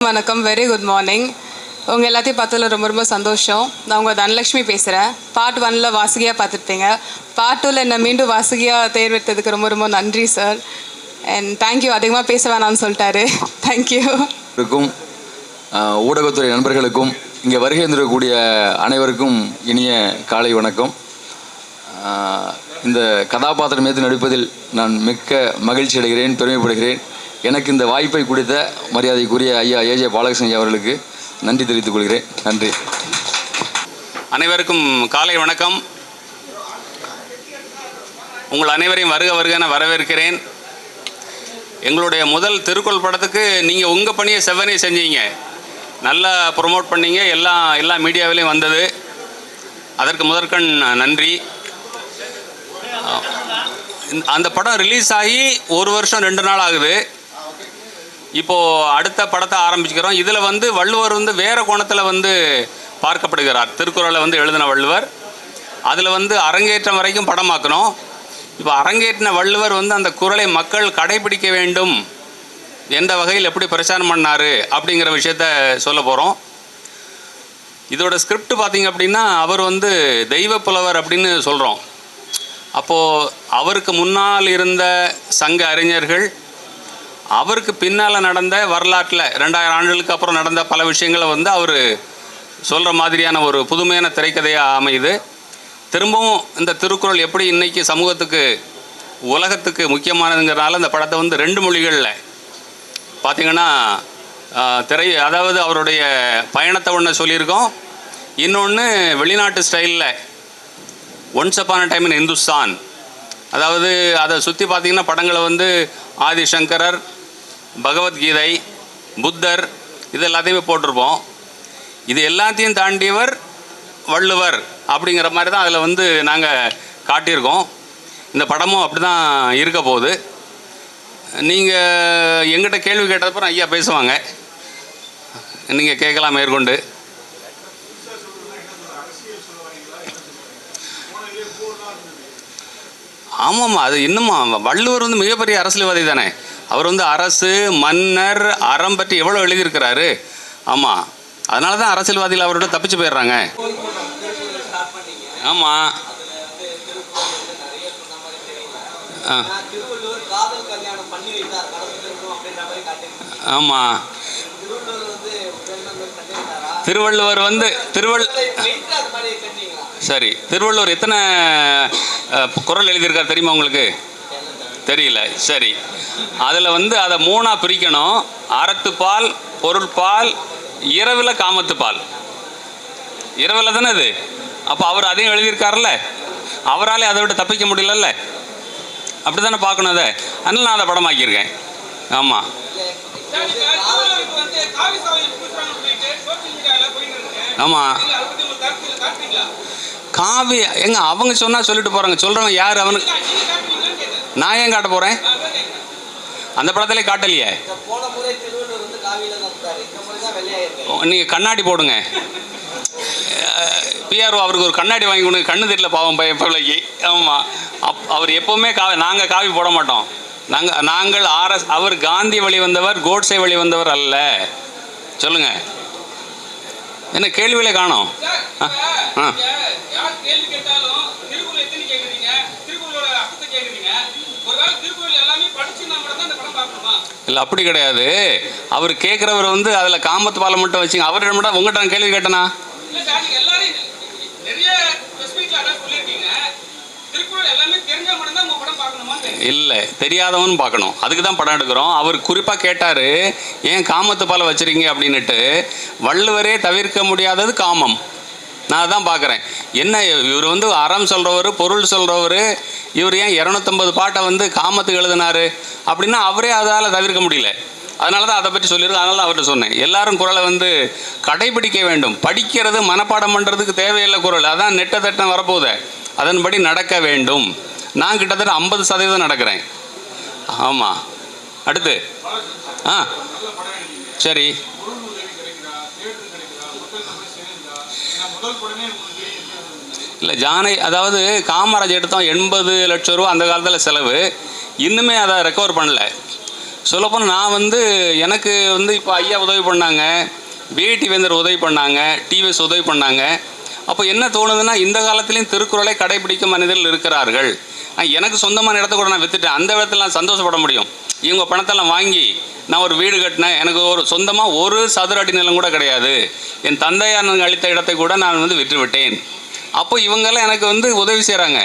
எல்லாருக்கும் வணக்கம். Very good morning. உங்கள் எல்லாத்தையும் பார்த்ததில் ரொம்ப ரொம்ப சந்தோஷம். நான் உங்கள் தனலக்ஷ்மி பேசுகிறேன். பார்ட் 1 வாசுகியாக பார்த்துருப்பீங்க. பார்ட் 2 என்னை மீண்டும் வாசுகியாக தேர்வெடுத்ததுக்கு ரொம்ப ரொம்ப நன்றி சார். And thank you. அதிகமாக பேச வேணாம்னு சொல்லிட்டாரு. தேங்க்யூ. ஊடகத்துறை நண்பர்களுக்கும் இங்கே வருகை இருந்திருக்கக்கூடிய அனைவருக்கும் இனிய காலை வணக்கம். இந்த கதாபாத்திரம் மீது நடிப்பதில் நான் மிக்க மகிழ்ச்சி அடைகிறேன், பெருமைப்படுகிறேன். எனக்கு இந்த வாய்ப்பை கொடுத்த மரியாதைக்குரிய ஐயா ஏஜே பாலகிருஷ்ணன் அவர்களுக்கு நன்றி தெரிவித்துக் கொள்கிறேன். நன்றி. அனைவருக்கும் காலை வணக்கம். உங்கள் அனைவரையும் வருக வருகன வரவேற்கிறேன். எங்களுடைய முதல் திருக்குறள் படத்துக்கு நீங்கள் உங்கள் பணியை செவ்வனே செஞ்சீங்க, நல்லா ப்ரொமோட் பண்ணீங்க, எல்லா மீடியாவிலையும் வந்தது. அதற்கு முதற்கண் நன்றி. அந்த படம் ரிலீஸ் ஆகி 1 வருஷம் 2 நாள் ஆகுது. இப்போது அடுத்த படத்தை ஆரம்பிச்சுக்கிறோம். இதில் வள்ளுவர் வேறு கோணத்தில் பார்க்கப்படுகிறார். திருக்குறளை எழுதின வள்ளுவர் அதில் அரங்கேற்றம் வரைக்கும் படமாக்கணும். இப்போ அரங்கேற்றின வள்ளுவர் அந்த குறளை மக்கள் கடைபிடிக்க வேண்டும் எந்த வகையில் எப்படி பிரச்சாரம் பண்ணார் அப்படிங்கிற விஷயத்த சொல்ல போகிறோம். இதோட ஸ்கிரிப்ட் பார்த்திங்க அப்படின்னா, அவர் தெய்வ புலவர் அப்படின்னு சொல்கிறோம். அப்போது அவருக்கு முன்னால் இருந்த சங்க அறிஞர்கள், அவருக்கு பின்னால் நடந்த வரலாற்றில் 2000 ஆண்டுகளுக்கு அப்புறம் நடந்த பல விஷயங்களை அவர் சொல்கிற மாதிரியான ஒரு புதுமையான திரைக்கதையாக அமையுது. திரும்பவும் இந்த திருக்குறள் எப்படி இன்றைக்கி சமூகத்துக்கு உலகத்துக்கு முக்கியமானதுங்கிறனால இந்த படத்தை 2 மொழிகளில் பார்த்திங்கன்னா அதாவது அவருடைய பயணத்தை ஒன்று சொல்லியிருக்கோம், இன்னொன்று வெளிநாட்டு ஸ்டைலில் once upon a time in Hindustan. அதாவது அதை சுற்றி பார்த்திங்கன்னா படங்களை ஆதிசங்கரர், பகவத்கீதை, புத்தர், இது எல்லாத்தையுமே போட்டிருப்போம். இது எல்லாத்தையும் தாண்டியவர் வள்ளுவர் அப்படிங்கிற மாதிரி தான் அதில் நாங்கள் காட்டியிருக்கோம். இந்த படமும் அப்படி தான் இருக்க போகுது. நீங்கள் எங்கிட்ட கேள்வி கேட்டதுக்கப்புறம் ஐயா பேசுவாங்க, நீங்கள் கேட்கலாம் மேற்கொண்டு. ஆமாம்மா, அது இன்னுமா வள்ளுவர் மிகப்பெரிய அரசியல்வாதி தானே. அவர் அரசு, மன்னர், அறம் பற்றி எவ்வளோ எழுதியிருக்கிறாரு. ஆமாம், அதனால தான் அரசியல்வாதிகள் அவரோட தப்பிச்சு போயிடுறாங்க. ஆமாம். ஆமாம், திருவள்ளுவர் சரி, திருவள்ளுவர் எத்தனை குறள் எழுதியிருக்கார் தெரியுமா உங்களுக்கு? தெரியல. சரி, அதில் அதை 3ஆக பிரிக்கணும். அறத்துப்பால், பொருட்பால், இரவில் காமத்துப்பால். இரவில் தானே இது. அப்போ அவர் அதையும் எழுதியிருக்காருல்ல, அவரால் அதை விட்டு தப்பிக்க முடியலல்ல. அப்படி தானே பார்க்கணும் அதை. அதனால நான் அதை படமாக்கியிருக்கேன். ஆமாம். ஆமாம், காவி எங்க அவங்க சொன்னால் சொல்லிட்டு போகிறாங்க. சொல்கிறவங்க யார்? அவனுக்கு நான் ஏன் காட்ட போகிறேன்? அந்த படத்திலே காட்டலையே. நீங்கள் கண்ணாடி போடுங்க. பிஆர்ஓ அவருக்கு ஒரு கண்ணாடி வாங்கி கொடுங்க. கண்ணு தெரியல பாவம் பிள்ளைக்கு. ஆமாம், அவர் எப்போவுமே நாங்கள் காவி போட மாட்டோம். நாங்கள் அவர் காந்தி வழி வந்தவர், கோட்ஸே வழி வந்தவர் அல்ல. சொல்லுங்கள், என்ன கேள்வியில காணோம்? இல்லை, அப்படி கிடையாது. அவர் கேட்குறவர் அதில் காமத்து பாலை மட்டும் வச்சுங்க. அவர் மட்டும் உங்கள்கிட்ட நான் கேள்வி கேட்டேனா? இல்லை, தெரியாதவன் பார்க்கணும். அதுக்கு தான் படம் எடுக்கிறோம். அவர் குறிப்பாக கேட்டார், ஏன் காமத்து பாலை வச்சுருங்க அப்படின்னுட்டு. வள்ளுவரே தவிர்க்க முடியாதது காமம். நான் அதான் பார்க்குறேன். என்ன இவர் அறம் சொல்கிறவர், பொருள் சொல்கிறவர், இவர் ஏன் 250 பாட்டை காமத்துக்கு எழுதினார் அப்படின்னா அவரே அதால் தவிர்க்க முடியல. அதனால தான் அதை பற்றி சொல்லியிருக்கேன். அதனால தான் அவர்கிட்ட சொன்னேன், எல்லாரும் குறளை கடைபிடிக்க வேண்டும். படிக்கிறது, மனப்பாடம் பண்ணுறதுக்கு தேவையில்லை குறள். அதான் நெட்ட தட்டம் வரப்போகுது. அதன்படி நடக்க வேண்டும். நான் கிட்டத்தட்ட 50% நடக்கிறேன். ஆமாம். அடுத்து சரி, இல்லை ஜானை, அதாவது காமராஜ் எடுத்தோம் 80 லட்சம் ரூபா அந்த காலத்தில் செலவு. இன்னுமே அதை ரெக்கவர் பண்ணல. சொல்லப்போனால் நான் வந்து எனக்கு வந்து இப்போ ஐயா உதவி பண்ணாங்க, வேட்டி வேந்தர் உதவி பண்ணாங்க, டிவிஎஸ் உதவி பண்ணாங்க. அப்போ என்ன தோணுதுன்னா, இந்த காலத்துலேயும் திருக்குறளை கடைபிடிக்கும் மனிதர்கள் இருக்கிறார்கள். எனக்கு சொந்தமான இடத்த கூட நான் விற்றுட்டேன். அந்த இடத்துல நான் சந்தோஷப்பட முடியும். இவங்க பணத்தெல்லாம் வாங்கி நான் ஒரு வீடு கட்டினேன், எனக்கு ஒரு சொந்தமாக ஒரு சதுர அடி நிலம் கூட கிடையாது, என் தந்தையார் அளித்த இடத்தை கூட நான் வந்து விற்று விட்டேன். அப்போ இவங்கெல்லாம் எனக்கு வந்து உதவி செய்கிறாங்க.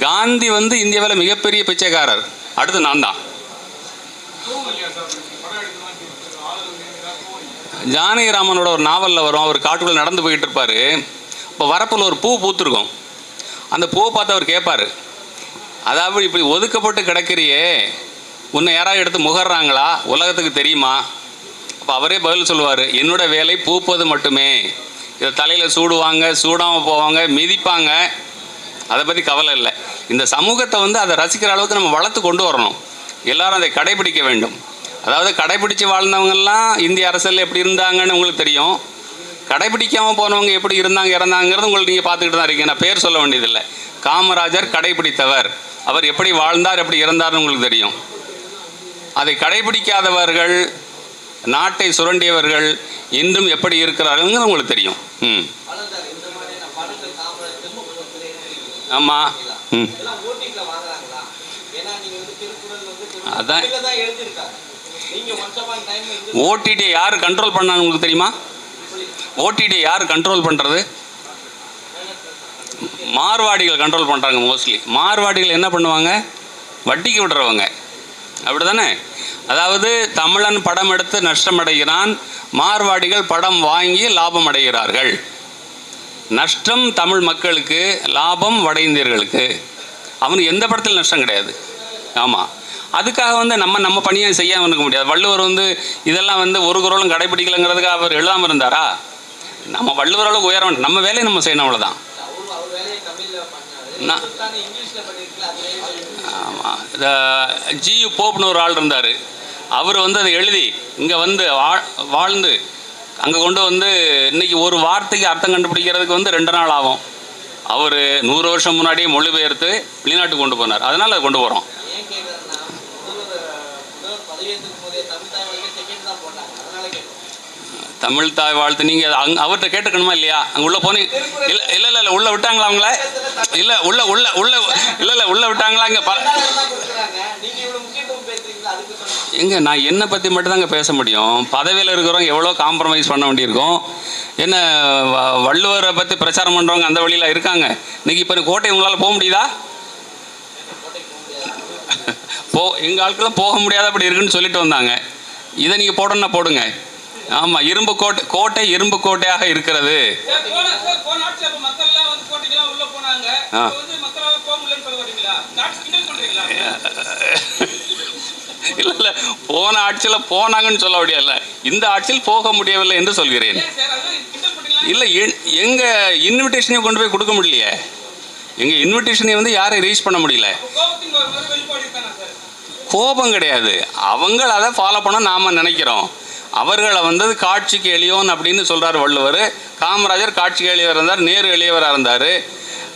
காந்தி வந்து இந்தியாவில் மிகப்பெரிய பிச்சைக்காரர், அடுத்து நான் தான். ஜானகிராமனோட ஒரு நாவலில் வரும், அவர் காட்டுக்குள்ளே நடந்து போயிட்டு இருப்பார். இப்போ வரப்பில் ஒரு பூ பூத்துருக்கும். அந்த பூவை பார்த்து அவர் கேட்பார், அதாவது இப்படி ஒதுக்கப்பட்டு கிடக்கிறியே, உன்னை யாராவது எடுத்து முகர்றாங்களா, உலகத்துக்கு தெரியுமா? அப்போ அவரே பதில் சொல்லுவார், என்னோட வேலை பூப்பது மட்டுமே. இதை தலையில் சூடுவாங்க, சூடாமல் போவாங்க, மிதிப்பாங்க, அதை பற்றி கவலை இல்லை. இந்த சமூகத்தை வந்து அதை ரசிக்கிற அளவுக்கு நம்ம வளர்த்து கொண்டு வரணும். எல்லாரும் அதை கடைபிடிக்க வேண்டும். அதாவது கடைபிடித்து வாழ்ந்தவங்கெல்லாம் இந்திய அரசியலில் எப்படி இருந்தாங்கன்னு உங்களுக்கு தெரியும். கடைபிடிக்காமல் போனவங்க எப்படி இருந்தாங்க இறந்தாங்கிறது உங்களுக்கு நீங்கள் பார்த்துக்கிட்டு தான் இருக்கீங்க. நான் பேர் சொல்ல வேண்டியதில்லை. காமராஜர் கடைபிடித்தவர், அவர் எப்படி வாழ்ந்தார் எப்படி இறந்தார்னு உங்களுக்கு தெரியும். அதை கடைபிடிக்காதவர்கள், நாட்டை சுரண்டியவர்கள் இன்றும் எப்படி இருக்கிறார்கள் உங்களுக்கு தெரியும். ஆமாம். அதான் ஓடிடி யார் கண்ட்ரோல் பண்ணான்னு உங்களுக்கு தெரியுமா? ஓடிடி யார் கண்ட்ரோல் பண்ணுறது? மார்வாடிகள் கண்ட்ரோல் பண்ணுறாங்க மோஸ்ட்லி. மார்வாடிகள் என்ன பண்ணுவாங்க? வட்டிக்கு விடுறவங்க, அப்படி தானே? அதாவது தமிழன் படம் எடுத்து நஷ்டம் அடைகிறான், மார்வாடிகள் படம் வாங்கி லாபம் அடைகிறார்கள். நஷ்டம் தமிழ் மக்களுக்கு, லாபம் வட இந்தியர்களுக்கு. அவனுக்கு எந்த படத்தில் நஷ்டம் கிடையாது. ஆமாம், அதுக்காக வந்து நம்ம பணியை செய்யாமல் இருக்க முடியாது. வள்ளுவர் வந்து இதெல்லாம் வந்து ஒரு குறளும் கடைபிடிக்கலைங்கிறதுக்காக அவர் எழுதாமல் இருந்தாரா? நம்ம வள்ளுவர் அளவுக்கு உயர வேண்டும், நம்ம வேலையை நம்ம செய்யணும், அவ்வளோதான். ஆமாம், இந்த ஜியு போப்னு ஒரு ஆள் இருந்தார். அவர் வந்து அதை எழுதி இங்கே வந்து வாழ்ந்து அங்கே கொண்டு வந்து இன்றைக்கி ஒரு வார்த்தைக்கு அர்த்தம் கண்டுபிடிக்கிறதுக்கு வந்து 2 நாள் ஆகும். அவர் 100 வருஷம் முன்னாடியே மொழிபெயர்த்து வெளிநாட்டுக்கு கொண்டு போனார். அதனால் அதை கொண்டு போகிறோம். தமிழ் தாய் வாழ்த்து நீங்கள் அவர்கிட்ட கேட்டுக்கணுமா இல்லையா? அங்கே உள்ளே போனீங்க? இல்லை உள்ளே விட்டாங்களா அவங்கள? இல்லை உள்ளே விட்டாங்களா? இங்கே எங்க நான் என்னை பற்றி மட்டும்தாங்க பேச முடியும். பதவியில் இருக்கிறவங்க எவ்வளோ காம்ப்ரமைஸ் பண்ண வேண்டியிருக்கும். என்ன வள்ளுவரை பற்றி பிரச்சாரம் பண்ணுறவங்க அந்த வழியில் இருக்காங்க. இன்றைக்கி இப்போ கோட்டை உங்களால் போக முடியுதா? எங்கள் ஆட்களும் போக முடியாத அப்படி இருக்குன்னு சொல்லிட்டு வந்தாங்க. இதை நீங்கள் போடணுன்னா போடுங்க. ஆமாம், இரும்பு கோட்டை இரும்பு கோட்டையாக இருக்கிறது. இல்லை போன ஆட்சியில் போனாங்கன்னு சொல்ல முடியல, இந்த ஆட்சியில் போக முடியவில்லை என்று சொல்கிறேன். இல்லை எங்கள் இன்விடேஷனையும் கொண்டு போய் கொடுக்க முடியலையே. எங்கள் இன்விடேஷனை வந்து யாரையும் ரீச் பண்ண முடியல. கோபம் கிடையாது, அவங்க அதை ஃபாலோ பண்ண நாம் நினைக்கிறோம். அவர்களை வந்து காட்சிக்கு எளியோன் அப்படின்னு சொல்கிறார் வள்ளுவர். காமராஜர் காட்சிக்கு எளியவர் இருந்தார், நேரு எளியவராக இருந்தார்.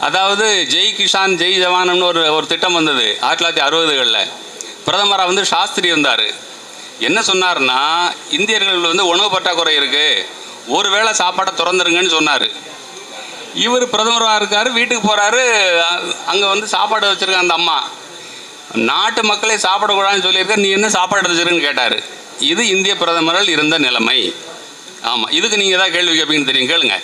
அதாவது ஜெய் கிஷான் ஜெய் ஜவான்னு ஒரு திட்டம் வந்தது 1960களில். பிரதமராக வந்து சாஸ்திரி இருந்தார். என்ன சொன்னார்னா, இந்தியர்கள் வந்து உணவு பற்றாக்குறை இருக்குது, ஒரு வேளை சாப்பாட்டை திறந்துருங்கன்னு சொன்னார். இவர் பிரதமராக இருக்கார், வீட்டுக்கு போகிறாரு, அங்கே வந்து சாப்பாடு வச்சுருக்க அந்த அம்மா, நாட்டு மக்களை சாப்பிடக்கூடாதுன்னு சொல்லியிருக்க, நீ என்ன சாப்பாடு வச்சுருக்குன்னு கேட்டார். இது இந்திய பிரதமர்கள் இருந்த நிலைமை. ஆமாம், இதுக்கு நீங்கள் ஏதாவது கேள்வி கேட்பீங்கன்னு தெரியும், கேளுங்க.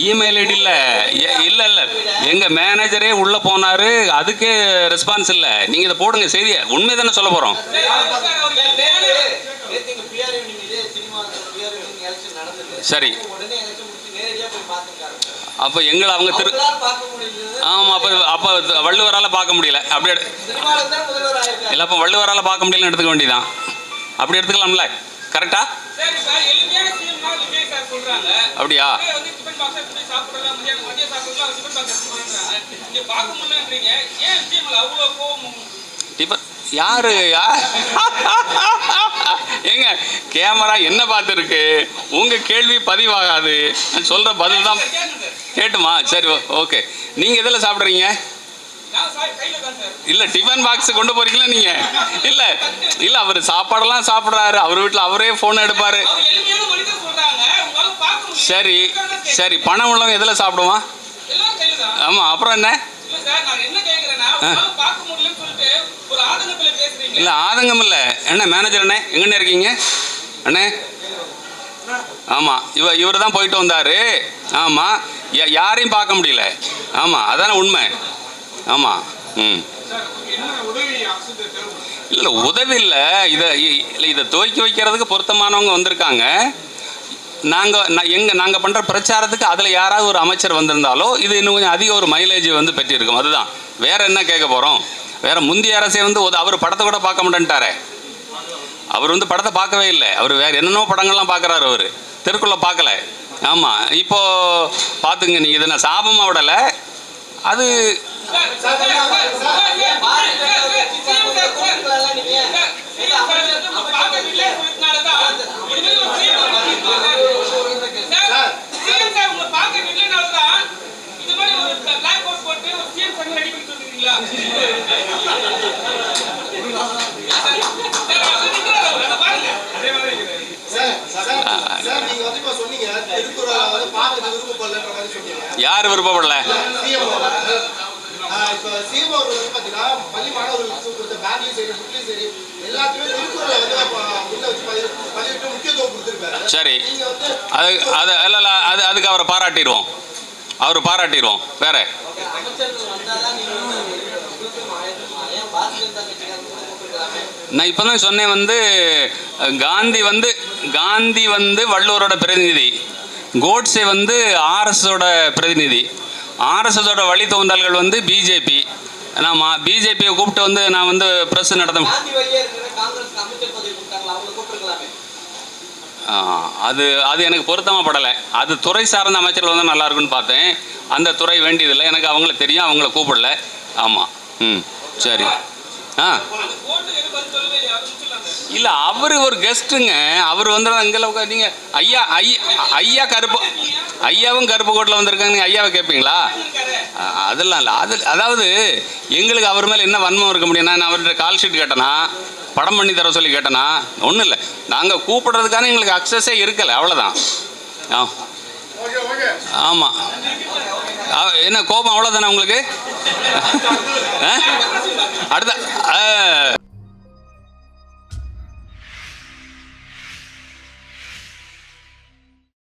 இமெயில் ஐடி இல்லை எங்கள் மேனேஜரே உள்ளே போனார், அதுக்கே ரெஸ்பான்ஸ் இல்லை. நீங்கள் இதை போடுங்க, செய்தியை உண்மை தானே சொல்ல போகிறோம். சரி, அப்போ எங்களை அவங்க ஆமாம், அப்போ வள்ளுவரால் பார்க்க முடியல. அப்படியே இல்லை, அப்போ வள்ளுவரால் பார்க்க முடியலன்னு எடுத்துக்க வேண்டியதான். அப்படி எடுத்துக்கலாம்ல, கரெக்டா? அப்படியா? யாரு ஏங்க, கேமரா என்ன பார்த்துருக்கு, உங்க கேள்வி பதிவாகாது. நான் சொல்ற பதில் தான். கேட்டுமா? சரி, ஓகே. நீங்கள் எதில் சாப்பிட்றீங்க? இல்லை, டிஃபன் பாக்ஸ் கொண்டு போறீங்களா நீங்கள்? இல்லை இல்லை, அவர் சாப்பாடெல்லாம் சாப்பிட்றாரு. அவர் வீட்டில் அவரே ஃபோன் எடுப்பார். சரி சரி, பணம் உள்ளவங்க எதில் சாப்பிடுவான்? ஆமாம், அப்புறம் என்ன? இல்லை, ஆதங்கம் இல்லை. என்ன மேனேஜர் அண்ணே, எங்கண்ணே இருக்கீங்க அண்ணே? ஆமாம், இவர் தான் போயிட்டு வந்தார். ஆமாம், யாரையும் பார்க்க முடியல. ஆமாம், அதானே உண்மை. ஆமாம். ம், இல்லை உதவி இல்லை. இதை துவக்கி வைக்கிறதுக்கு பொருத்தமானவங்க வந்திருக்காங்க. நாங்கள் பண்ணுற பிரச்சாரத்துக்கு அதில் யாராவது ஒரு அமைச்சர் வந்திருந்தாலோ இது இன்னும் கொஞ்சம் அதிக ஒரு மைலேஜ் வந்து பெற்றிருக்கும். அதுதான், வேற என்ன கேட்க போகிறோம்? வேற முந்தைய அரசே வந்து அவர் படத்தை கூட பார்க்க மாட்டேன்ட்டாரே. அவர் வந்து படத்தை பார்க்கவே இல்லை. அவர் வேற என்னென்னோ படங்கள்லாம் பார்க்குறாரு. அவர் தெருக்குள்ளே பார்க்கல. ஆமாம், இப்போ பார்த்துங்க நீங்கள், இதை நான் சாபமாக விடலை. அது யார் விருப்பப்படல? சரி, அதுக்கு அவரை பாராட்டிடுவோம். வேற நான் இப்போ தான் சொன்னேன், வந்து காந்தி வந்து வள்ளுவரோட பிரதிநிதி, கோட்ஸே வந்து ஆர்எஸ்ஸோட பிரதிநிதி. ஆர்எஸ்எஸோட வழித்தோன்றல்கள் வந்து பிஜேபி. நான் பிஜேபியை கூப்பிட்டு வந்து நான் வந்து ப்ரெஸ் நடத்த அது எனக்கு பொருத்தமாக படலை. அது துறை சார்ந்த அமைச்சர்கள் வந்து நல்லா இருக்குன்னு பார்த்தேன். அந்த துறை வேண்டியதில்லை எனக்கு. அவங்கள தெரியும், அவங்கள கூப்பிடல. ஆமாம். ம், சரி. இல்லை, அவர் ஒரு கெஸ்ட்டுங்க. அவர் வந்து இங்கே உட்காந்தீங்க. ஐயாவும் கருப்பு கோட்டில் வந்திருக்காங்க. நீங்கள் ஐயாவை கேட்பீங்களா? அதெல்லாம் இல்லை. அதாவது எங்களுக்கு அவர் மேலே என்ன வன்மம் இருக்க முடியும்? நான் அவர்கிட்ட கால் ஷீட் கேட்டேனா, படம் பண்ணி தர சொல்லி கேட்டேனா? ஒன்றும் இல்லை. நாங்கள் கூப்பிடுறதுக்கான எங்களுக்கு அக்சஸே இருக்கலை, அவ்வளோதான். ஆமாம். என்ன கோபம் அவ்வளோதானே உங்களுக்கு? அடுத்த